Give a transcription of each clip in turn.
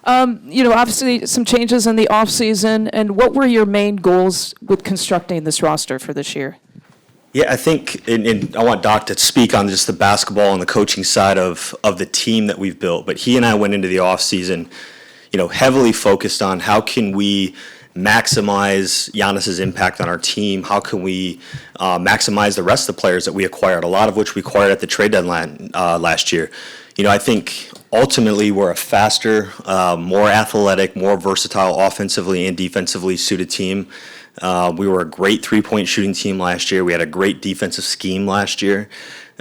Obviously some changes in the offseason, and what were your main goals with constructing this roster for this year? Yeah, I think, and I want Doc to speak on just the basketball and the coaching side of the team that we've built, but he and I went into the offseason, heavily focused on how can we maximize Giannis's impact on our team, how can we maximize the rest of the players that we acquired, a lot of which we acquired at the trade deadline last year. I think ultimately we're a faster, more athletic, more versatile offensively and defensively suited team. We were a great three-point shooting team last year. We had a great defensive scheme last year.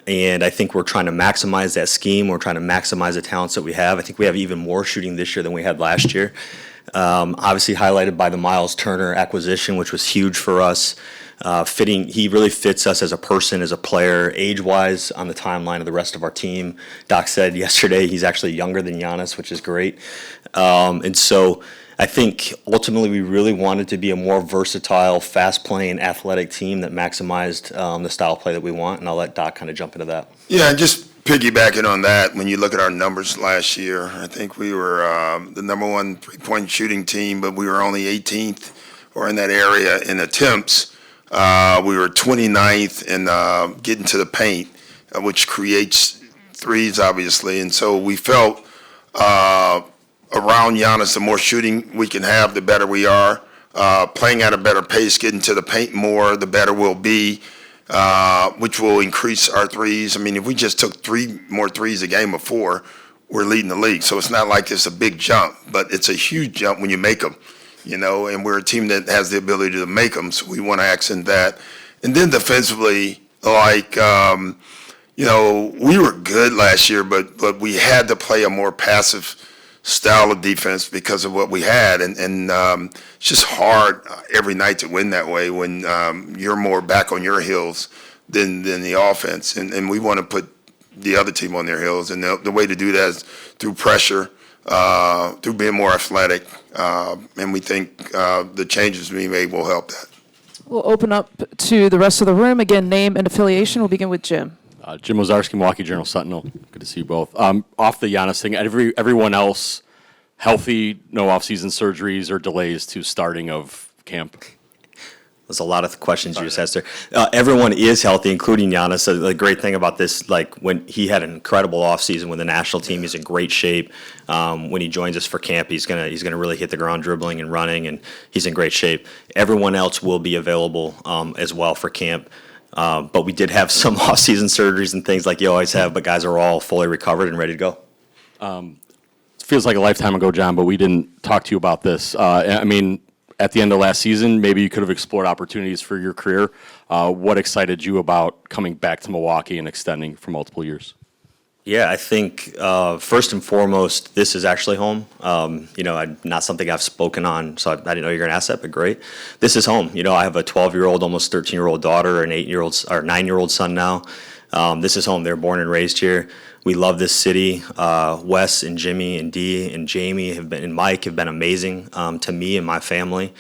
And I think we're trying to maximize that scheme. We're trying to maximize the talents that we have. I think we have even more shooting this year than we had last year. Obviously highlighted by the Miles Turner acquisition, which was huge for us. He really fits us as a person, as a player, age-wise on the timeline of the rest of our team. Doc said yesterday he's actually younger than Giannis, which is great. And so I think ultimately we really wanted to be a more versatile, fast-playing, athletic team that maximized the style of play that we want, and I'll let Doc kind of jump into that. Yeah, just piggybacking on that, when you look at our numbers last year, I think we were the number one three-point shooting team, but we were only 18th or in that area in attempts. We were 29th in getting to the paint, which creates threes, obviously, and so we felt around Giannis, the more shooting we can have, the better we are. Playing at a better pace, getting to the paint more, the better we'll be, which will increase our threes. I mean, if we just took 3 more threes a game before, we're leading the league. So it's not like it's a big jump, but it's a huge jump when you make them, and we're a team that has the ability to make them, so we want to accent that. And then defensively, we were good last year, but we had to play a more passive style of defense because of what we had, and it's just hard every night to win that way when you're more back on your heels than the offense, and we want to put the other team on their heels, and the way to do that is through pressure, through being more athletic, and we think the changes we made will help that. We'll open up to the rest of the room. Again, name and affiliation. We'll begin with Jim. Jim Wazarski, Milwaukee Journal-Sentinel. Good to see you both. Off the Giannis thing, everyone else healthy, no off-season surgeries or delays to starting of camp? There's a lot of questions you just asked there. Everyone is healthy, including Giannis. So the great thing about this, when he had an incredible offseason with the national team, he's in great shape. When he joins us for camp, he's gonna really hit the ground dribbling and running, and he's in great shape. Everyone else will be available as well for camp. But we did have some off-season surgeries and things like you always have, but guys are all fully recovered and ready to go. It feels like a lifetime ago, John, but we didn't talk to you about this. At the end of last season, maybe you could have explored opportunities for your career. What excited you about coming back to Milwaukee and extending for multiple years? Yeah, I think first and foremost, this is actually home. Not something I've spoken on, so I didn't know you were going to ask that, but great. This is home. I have a 12-year-old, almost 13-year-old daughter, an 8-year-old or 9-year-old son now. This is home. They're born and raised here. We love this city. Wes and Jimmy and Dee and Jamie and Mike have been amazing to me and my family.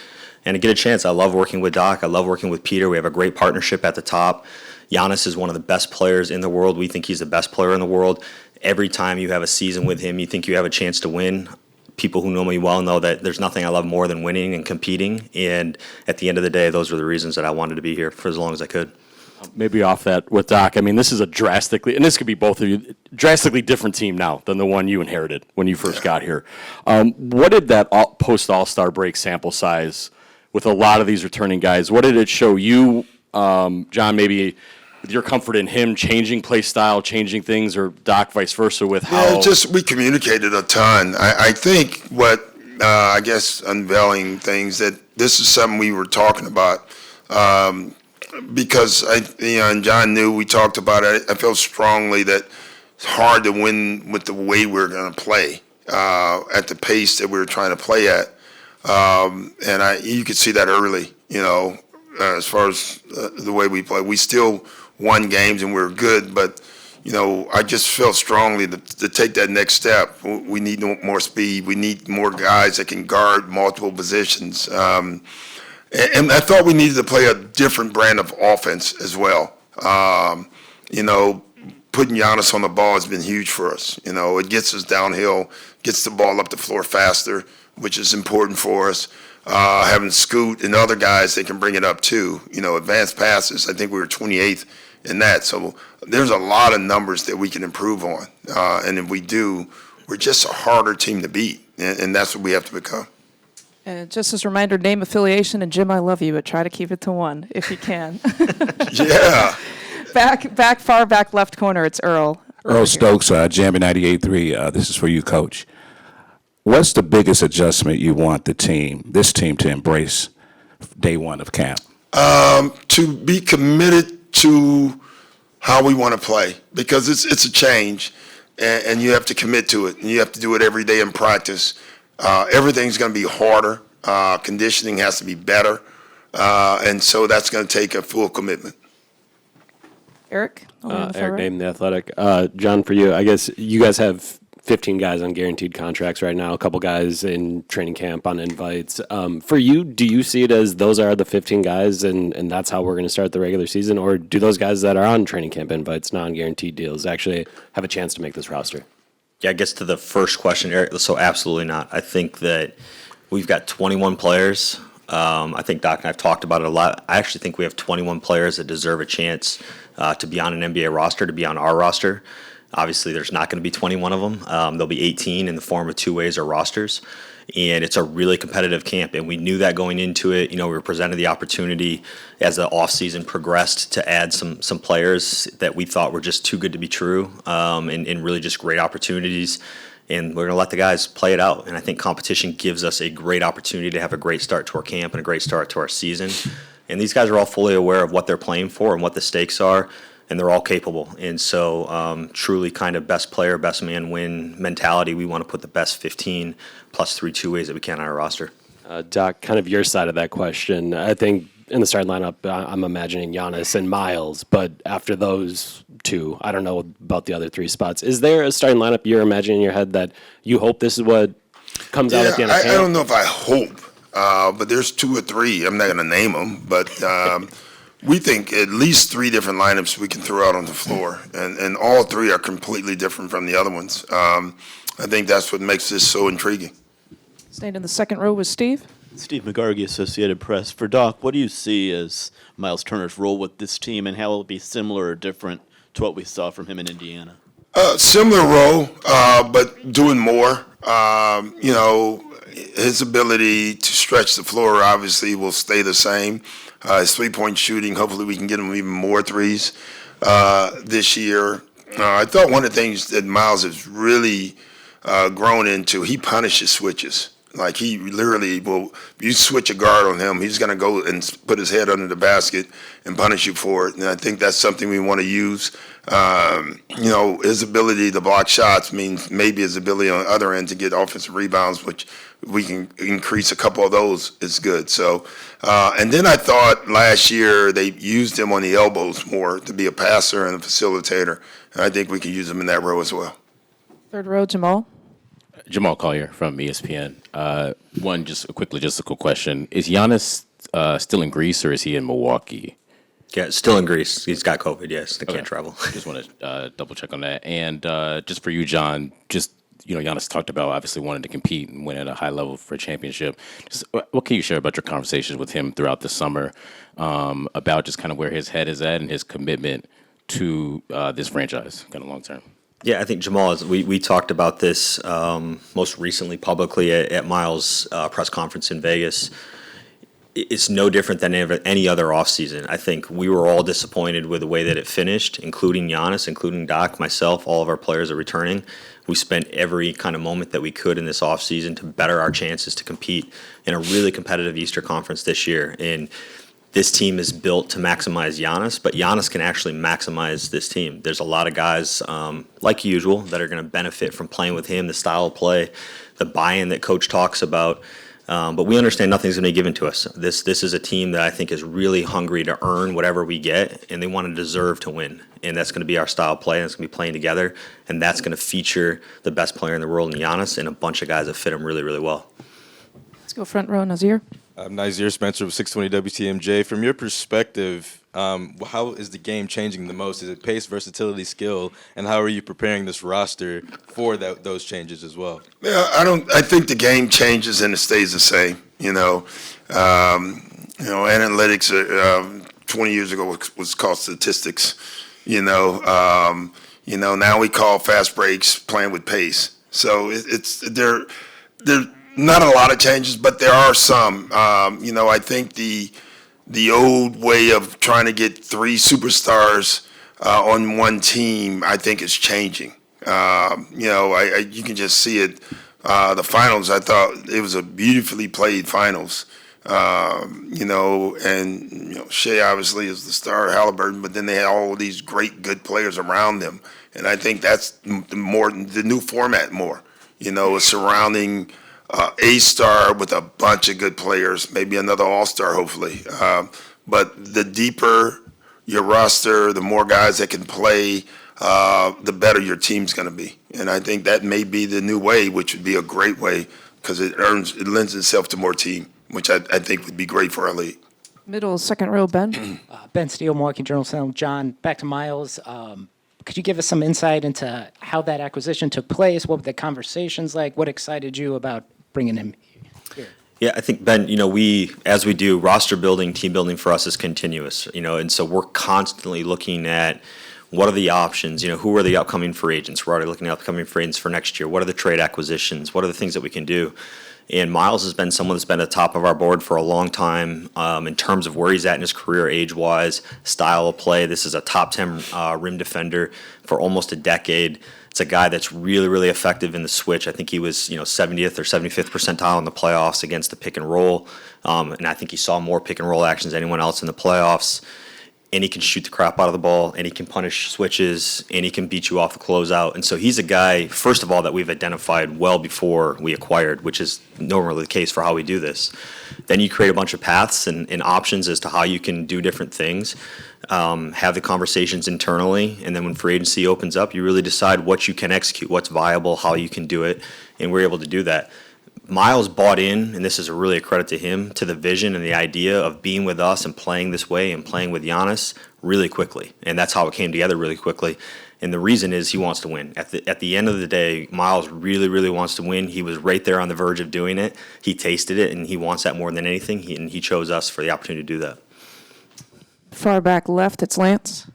And to get a chance, I love working with Doc. I love working with Peter. We have a great partnership at the top. Giannis is one of the best players in the world. We think he's the best player in the world. Every time you have a season with him, you think you have a chance to win. People who know me well know that there's nothing I love more than winning and competing. And at the end of the day, those were the reasons that I wanted to be here for as long as I could. Maybe off that with Doc, this is a drastically, and this could be both of you, drastically different team now than the one you inherited when you first got here. What did that post-All-Star break sample size with a lot of these returning guys, what did it show you, John, maybe with your comfort in him changing play style, changing things, or Doc vice versa with how? Yeah, we communicated a ton. I think what, unveiling things that this is something we were talking about. Because and John knew we talked about it. I felt strongly that it's hard to win with the way we're going to play at the pace that we were trying to play at, and you could see that early. As far as the way we play, we still won games and we were good, but I just felt strongly to take that next step. We need more speed. We need more guys that can guard multiple positions. And I thought we needed to play a different brand of offense as well. putting Giannis on the ball has been huge for us. You know, it gets us downhill, gets the ball up the floor faster, which is important for us. Having Scoot and other guys that can bring it up too. You know, advanced passes, I think we were 28th in that. So there's a lot of numbers that we can improve on. And if we do, we're just a harder team to beat. And that's what we have to become. And just as a reminder, name, affiliation, and Jim, I love you, but try to keep it to one if you can. Yeah. Far back left corner, it's Earl. Earl Stokes, Jamie 98.3. This is for you, Coach. What's the biggest adjustment you want this team to embrace day one of camp? To be committed to how we want to play, because it's a change, and you have to commit to it, and you have to do it every day in practice. Everything's going to be harder. Conditioning has to be better, and so that's going to take a full commitment. Eric? Eric Dame, The Athletic. John, for you, I guess you guys have 15 guys on guaranteed contracts right now, a couple guys in training camp on invites. For you, do you see it as those are the 15 guys and that's how we're going to start the regular season? Or do those guys that are on training camp invites, non-guaranteed deals, actually have a chance to make this roster? Yeah, I guess to the first question, Eric, so absolutely not. I think that we've got 21 players. I think Doc and I have talked about it a lot. I actually think we have 21 players that deserve a chance to be on an NBA roster, to be on our roster. Obviously, there's not going to be 21 of them. There'll be 18 in the form of two-ways or rosters. And it's a really competitive camp, and we knew that going into it. You know, we were presented the opportunity as the offseason progressed to add some players that we thought were just too good to be true, and really just great opportunities. And we're going to let the guys play it out. And I think competition gives us a great opportunity to have a great start to our camp and a great start to our season. And these guys are all fully aware of what they're playing for and what the stakes are, and they're all capable. And so truly kind of best player, best man win mentality. We want to put the best 15 plus 3 two-ways that we can on our roster. Doc, kind of your side of that question. I think in the starting lineup, I'm imagining Giannis and Miles, but after those two, I don't know about the other 3 spots. Is there a starting lineup you're imagining in your head that you hope this is what comes out at the end of camp? I don't know if I hope, but there's 2 or 3. I'm not going to name them, but we think at least 3 different lineups we can throw out on the floor, and all 3 are completely different from the other ones. I think that's what makes this so intriguing. Staying in the second row with Steve. Steve McGargy, Associated Press. For Doc, what do you see as Miles Turner's role with this team, and how will it be similar or different to what we saw from him in Indiana? Similar role, but doing more. You know, his ability to stretch the floor obviously will stay the same. His three-point shooting, hopefully we can get him even more threes this year. I thought one of the things that Miles has really grown into, he punishes switches. Like, he literally will, if you switch a guard on him, he's going to go and put his head under the basket and punish you for it. And I think that's something we want to use. You know, his ability to block shots means maybe his ability on the other end to get offensive rebounds, which we can increase a couple of those, is good. So, and then I thought last year they used him on the elbows more to be a passer and a facilitator. And I think we can use him in that row as well. Third row, Jamal. Jamal Collier from ESPN. Just a quick question. Is Giannis still in Greece or is he in Milwaukee? Yeah, still in Greece. He's got COVID, yes. They can't travel. Just want to double check on that. And just for you, John, Giannis talked about obviously wanting to compete and win at a high level for a championship. Just what can you share about your conversations with him throughout the summer about just kind of where his head is at and his commitment to this franchise kind of long term? Yeah, I think Jamal, we talked about this most recently publicly at Miles' press conference in Vegas. It's no different than any other offseason. I think we were all disappointed with the way that it finished, including Giannis, including Doc, myself, all of our players are returning. We spent every kind of moment that we could in this offseason to better our chances to compete in a really competitive Eastern Conference this year. And this team is built to maximize Giannis, but Giannis can actually maximize this team. There's a lot of guys, like usual, that are going to benefit from playing with him, the style of play, the buy-in that Coach talks about. But we understand nothing's going to be given to us. This is a team that I think is really hungry to earn whatever we get, and they want to deserve to win. And that's going to be our style of play, and it's going to be playing together, and that's going to feature the best player in the world in Giannis and a bunch of guys that fit him really, really well. Let's go front row, Nazir. I'm Nazir Spencer with 620 WTMJ. From your perspective, how is the game changing the most? Is it pace, versatility, skill, and how are you preparing this roster for those changes as well? Yeah, I think the game changes and it stays the same. Analytics 20 years ago was called statistics. Now we call fast breaks playing with pace. So there not a lot of changes, but there are some. I think the old way of trying to get three superstars on one team, I think, is changing. You can just see it. The finals, I thought it was a beautifully played finals. Shea obviously is the star, Halliburton, but then they had all of these great, good players around them. And I think that's the new format more, surrounding a star with a bunch of good players, maybe another all-star, hopefully. But the deeper your roster, the more guys that can play, the better your team's going to be. And I think that may be the new way, which would be a great way because it lends itself to more team, which I think would be great for our league. Middle, second row, Ben. Ben Steele, Milwaukee Journal-Sentinel. John, back to Miles. Could you give us some insight into how that acquisition took place? What were the conversations like? What excited you about bringing him here? Yeah, I think, Ben, as we do, roster building, team building for us is continuous, and so we're constantly looking at what are the options, who are the upcoming free agents? We're already looking at upcoming free agents for next year. What are the trade acquisitions? What are the things that we can do? And Miles has been someone that's been at the top of our board for a long time in terms of where he's at in his career age-wise, style of play. This is a top 10 rim defender for almost a decade. It's a guy that's really, really effective in the switch. I think he was, 70th or 75th percentile in the playoffs against the pick and roll. And I think he saw more pick and roll actions than anyone else in the playoffs. And he can shoot the crap out of the ball, and he can punish switches, and he can beat you off the closeout. And so he's a guy, first of all, that we've identified well before we acquired, which is normally the case for how we do this. Then you create a bunch of paths and options as to how you can do different things, have the conversations internally, and then when free agency opens up, you really decide what you can execute, what's viable, how you can do it, and we're able to do that. Miles bought in, and this is really a credit to him, to the vision and the idea of being with us and playing this way and playing with Giannis really quickly. And that's how it came together really quickly. And the reason is he wants to win. At the end of the day, Miles really, really wants to win. He was right there on the verge of doing it. He tasted it, and he wants that more than anything. He chose us for the opportunity to do that. Far back left, it's Lance.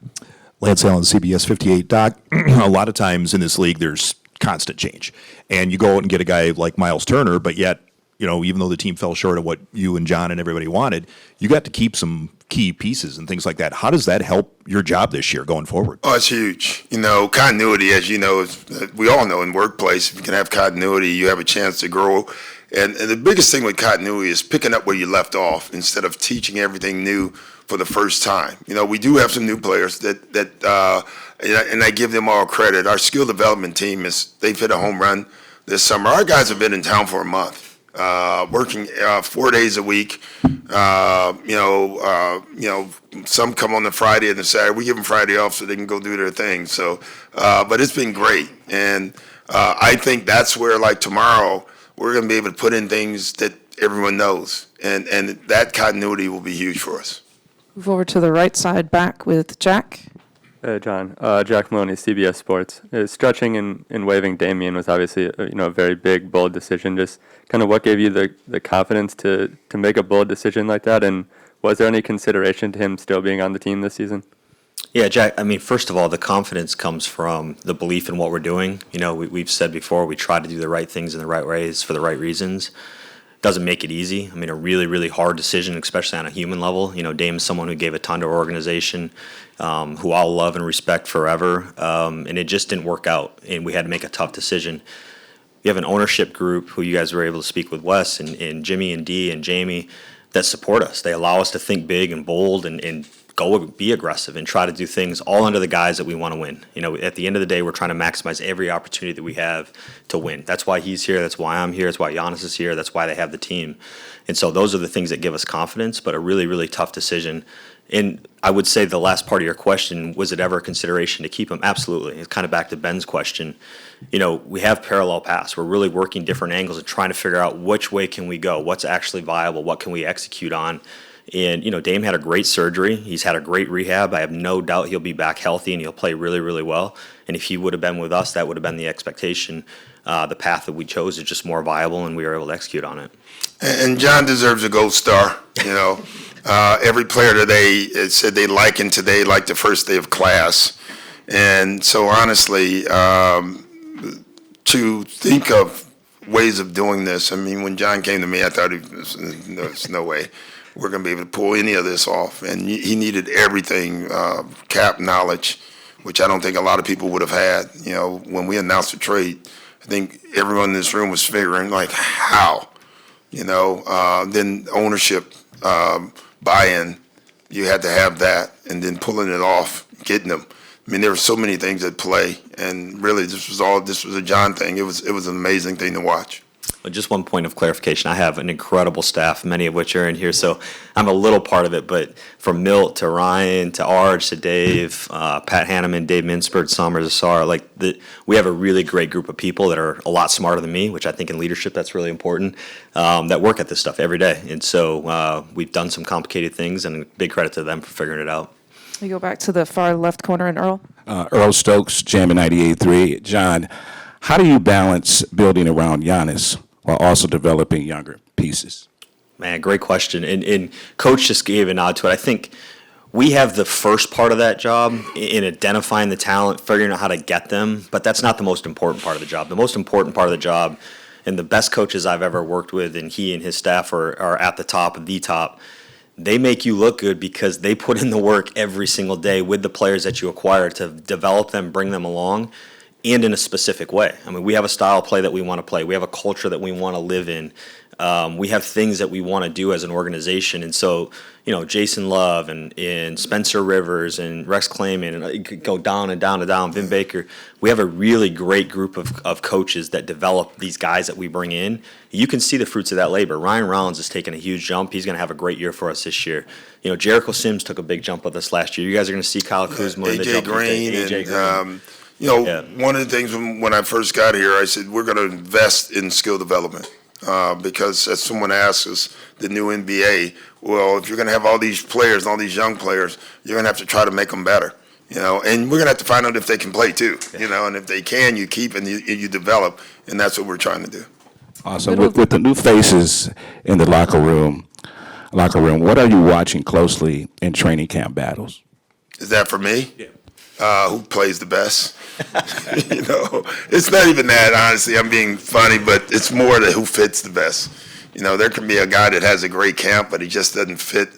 Lance Allen, CBS 58. Doc, a lot of times in this league, there's constant change. And you go out and get a guy like Miles Turner, but yet, even though the team fell short of what you and John and everybody wanted, you got to keep some key pieces and things like that. How does that help your job this year going forward? Oh, it's huge. Continuity, as you know, we all know in workplace, if you can have continuity, you have a chance to grow. And the biggest thing with continuity is picking up where you left off instead of teaching everything new for the first time. We do have some new players that and I give them all credit. Our skill development team they've hit a home run this summer. Our guys have been in town for a month, working 4 days a week. Some come on the Friday and the Saturday. We give them Friday off so they can go do their thing. So, but it's been great, and I think that's where, like tomorrow, we're going to be able to put in things that everyone knows, and that continuity will be huge for us. Move over to the right side back with Jack. John, Jack Maloney, CBS Sports. Stretching and waiving Damian was obviously a very big, bold decision. Just kind of what gave you the confidence to make a bold decision like that, and was there any consideration to him still being on the team this season? Yeah, Jack, first of all, the confidence comes from the belief in what we're doing. We've said before, we try to do the right things in the right ways for the right reasons. Doesn't make it easy. A really, really hard decision, especially on a human level. Dame's someone who gave a ton to our organization, who I'll love and respect forever, and it just didn't work out, and we had to make a tough decision. We have an ownership group who you guys were able to speak with, Wes and Jimmy and Dee and Jamie, that support us. They allow us to think big and bold and go be aggressive and try to do things all under the guise that we want to win. At the end of the day, we're trying to maximize every opportunity that we have to win. That's why he's here. That's why I'm here. That's why Giannis is here. That's why they have the team. And so those are the things that give us confidence, but a really, really tough decision. And I would say the last part of your question, was it ever a consideration to keep him? Absolutely. It's kind of back to Ben's question. We have parallel paths. We're really working different angles and trying to figure out which way can we go, what's actually viable, what can we execute on. And, Dame had a great surgery. He's had a great rehab. I have no doubt he'll be back healthy and he'll play really, really well. And if he would have been with us, that would have been the expectation. The path that we chose is just more viable, and we were able to execute on it. And John deserves a gold star. Every player today said they likened today like the first day of class. And so honestly, to think of ways of doing this, I mean, when John came to me, I thought there's no way we're going to be able to pull any of this off. And he needed everything, cap knowledge, which I don't think a lot of people would have had. When we announced the trade, I think everyone in this room was figuring, like, how? Then ownership, buy-in, you had to have that, and then pulling it off, getting them. I mean, there were so many things at play, and really, this was a John thing. It was an amazing thing to watch. Just one point of clarification. I have an incredible staff, many of which are in here, so I'm a little part of it. But from Milt to Ryan to Arj to Dave, Pat Hanneman, Dave Minspert, Somers, Asar, we have a really great group of people that are a lot smarter than me, which I think in leadership that's really important, that work at this stuff every day. And so we've done some complicated things, and big credit to them for figuring it out. We go back to the far left corner and Earl. Earl Stokes, Jammin' 98.3. John, how do you balance building around Giannis while also developing younger pieces? Man, great question. And Coach just gave a nod to it. I think we have the first part of that job in identifying the talent, figuring out how to get them, but that's not the most important part of the job. The most important part of the job, and the best coaches I've ever worked with, and he and his staff are at the top of the top, they make you look good because they put in the work every single day with the players that you acquire to develop them, bring them along, and in a specific way. I mean, we have a style of play that we want to play. We have a culture that we want to live in. We have things that we want to do as an organization. And so, Jason Love and Spencer Rivers and Rex Clayman, and it could go down and down and down, Vin Baker. We have a really great group of coaches that develop these guys that we bring in. You can see the fruits of that labor. Ryan Rollins has taken a huge jump. He's going to have a great year for us this year. Jericho Sims took a big jump with us last year. You guys are going to see Kyle Kuzma. AJ Green. One of the things when I first got here, I said, we're going to invest in skill development. Because as someone asks us, the new NBA, well, if you're going to have all these players, all these young players, you're going to have to try to make them better, and we're going to have to find out if they can play too, and if they can, you keep and you develop, and that's what we're trying to do. Awesome. With the new faces in the locker room, what are you watching closely in training camp battles? Is that for me? Yeah. Who plays the best? It's not even that, honestly. I'm being funny, but it's more that who fits the best. There can be a guy that has a great camp, but he just doesn't fit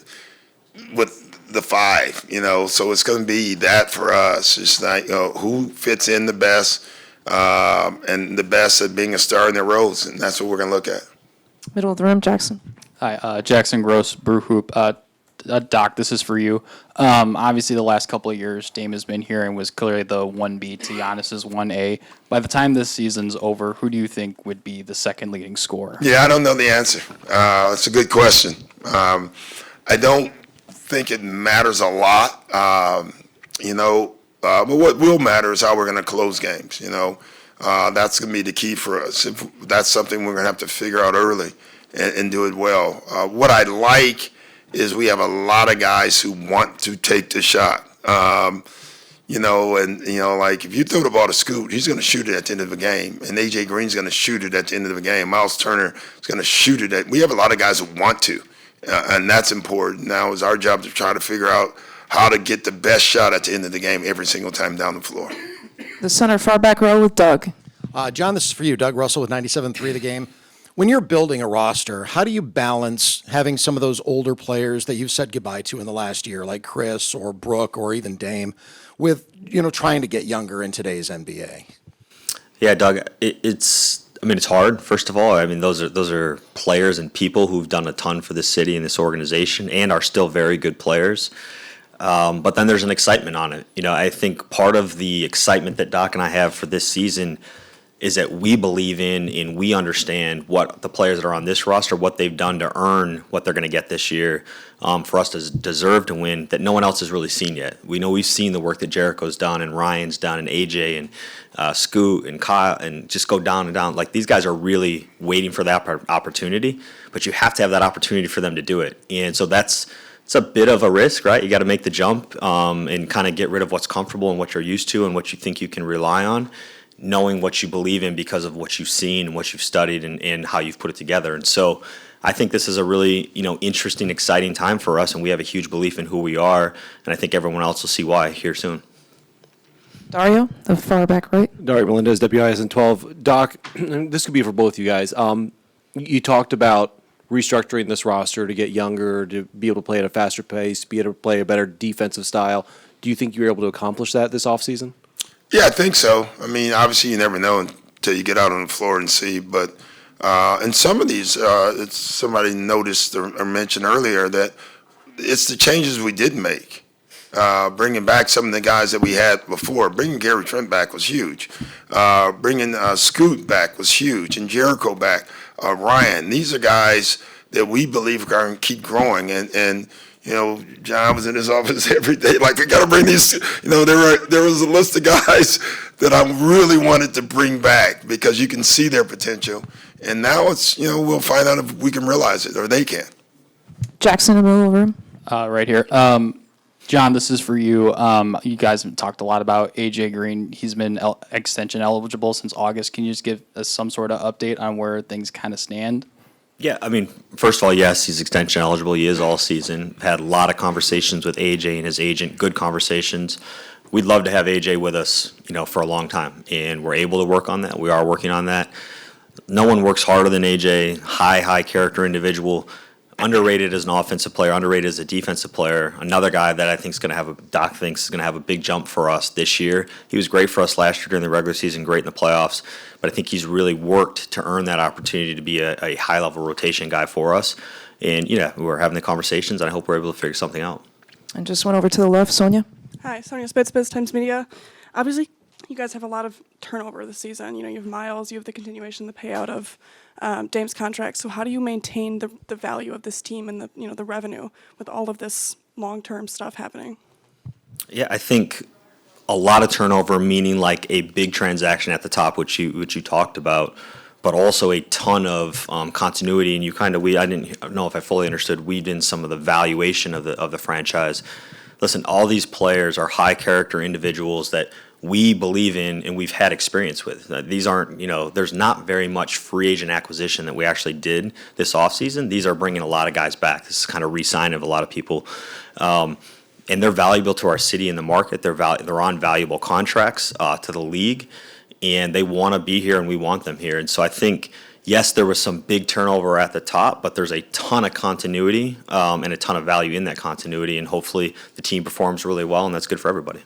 with the five, So it's going to be that for us. It's like, who fits in the best, and the best at being a star in their roles, and that's what we're going to look at. Middle of the room, Jackson. Hi, Jackson Gross, Brew Hoop. Doc, this is for you. Obviously, the last couple of years, Dame has been here and was clearly the 1B to Giannis's 1A. By the time this season's over, who do you think would be the second leading scorer? Yeah, I don't know the answer. It's a good question. I don't think it matters a lot, but what will matter is how we're going to close games. That's going to be the key for us. If that's something we're going to have to figure out early and do it well. What I like is we have a lot of guys who want to take the shot. Like if you throw the ball to Scoot, he's going to shoot it at the end of the game. And AJ Green's going to shoot it at the end of the game. Miles Turner is going to shoot it. We have a lot of guys who want to, and that's important. Now it's our job to try to figure out how to get the best shot at the end of the game every single time down the floor. The center far back row with Doug. John, this is for you. Doug Russell with 97.3 The Game. When you're building a roster, how do you balance having some of those older players that you've said goodbye to in the last year, like Chris or Brooke or even Dame, with trying to get younger in today's NBA? Yeah, Doug, it's hard. First of all, those are players and people who've done a ton for this city and this organization and are still very good players. But then there's an excitement on it. I think part of the excitement that Doc and I have for this season is that we believe in and we understand what the players that are on this roster, what they've done to earn what they're going to get this year, for us to deserve to win, that no one else has really seen yet. We know we've seen the work that Jericho's done and Ryan's done and AJ and Scoot and Kyle, and just go down and down. Like, these guys are really waiting for that opportunity, but you have to have that opportunity for them to do it. And so it's a bit of a risk, right? You got to make the jump and kind of get rid of what's comfortable and what you're used to and what you think you can rely on, knowing what you believe in because of what you've seen and what you've studied and how you've put it together. And so I think this is a really, interesting, exciting time for us, and we have a huge belief in who we are, and I think everyone else will see why here soon. Dario, the far back right. Dario Melendez, WISN 12. Doc, this could be for both you guys. You talked about restructuring this roster to get younger, to be able to play at a faster pace, be able to play a better defensive style. Do you think you were able to accomplish that this offseason? Yeah, I think so. I mean, obviously you never know until you get out on the floor and see, but and some of these, somebody noticed or mentioned earlier that it's the changes we did make. Bringing back some of the guys that we had before. Bringing Gary Trent back was huge. Bringing Scoot back was huge, and Jericho back. Ryan. These are guys that we believe are going to keep growing. And John was in his office every day. Like, we got to bring these. There was a list of guys that I really wanted to bring back because you can see their potential. And now it's, we'll find out if we can realize it or they can. Jackson in the middle of the room. Right here. John, this is for you. You guys have talked a lot about AJ Green. He's been extension eligible since August. Can you just give us some sort of update on where things kind of stand? Yeah, I mean, first of all, yes, he's extension eligible. He is all season. Had a lot of conversations with AJ and his agent, good conversations. We'd love to have AJ with us, for a long time, and we're able to work on that. We are working on that. No one works harder than AJ. High character individual. Underrated as an offensive player, underrated as a defensive player. Another guy that I think Doc thinks is going to have a big jump for us this year. He was great for us last year during the regular season, great in the playoffs, but I think he's really worked to earn that opportunity to be a high-level rotation guy for us. And, we're having the conversations, and I hope we're able to figure something out. And just went over to the left, Sonia. Hi, Sonia Spitz, Biz Times Media. Obviously, you guys have a lot of turnover this season. You have Miles, you have the continuation, the payout of Dame's contract. So how do you maintain the value of this team and the revenue with all of this long-term stuff happening? Yeah, I think a lot of turnover, meaning like a big transaction at the top, which you talked about, but also a ton of continuity. And I didn't know if I fully understood, weaved in some of the valuation of the franchise. Listen, all these players are high character individuals that we believe in and we've had experience with. These aren't, there's not very much free agent acquisition that we actually did this offseason. These are bringing a lot of guys back. This is kind of re-signing of a lot of people. And they're valuable to our city and the market. They're on valuable contracts to the league, and they want to be here and we want them here. And so I think, yes, there was some big turnover at the top, but there's a ton of continuity and a ton of value in that continuity, and hopefully the team performs really well, and that's good for everybody.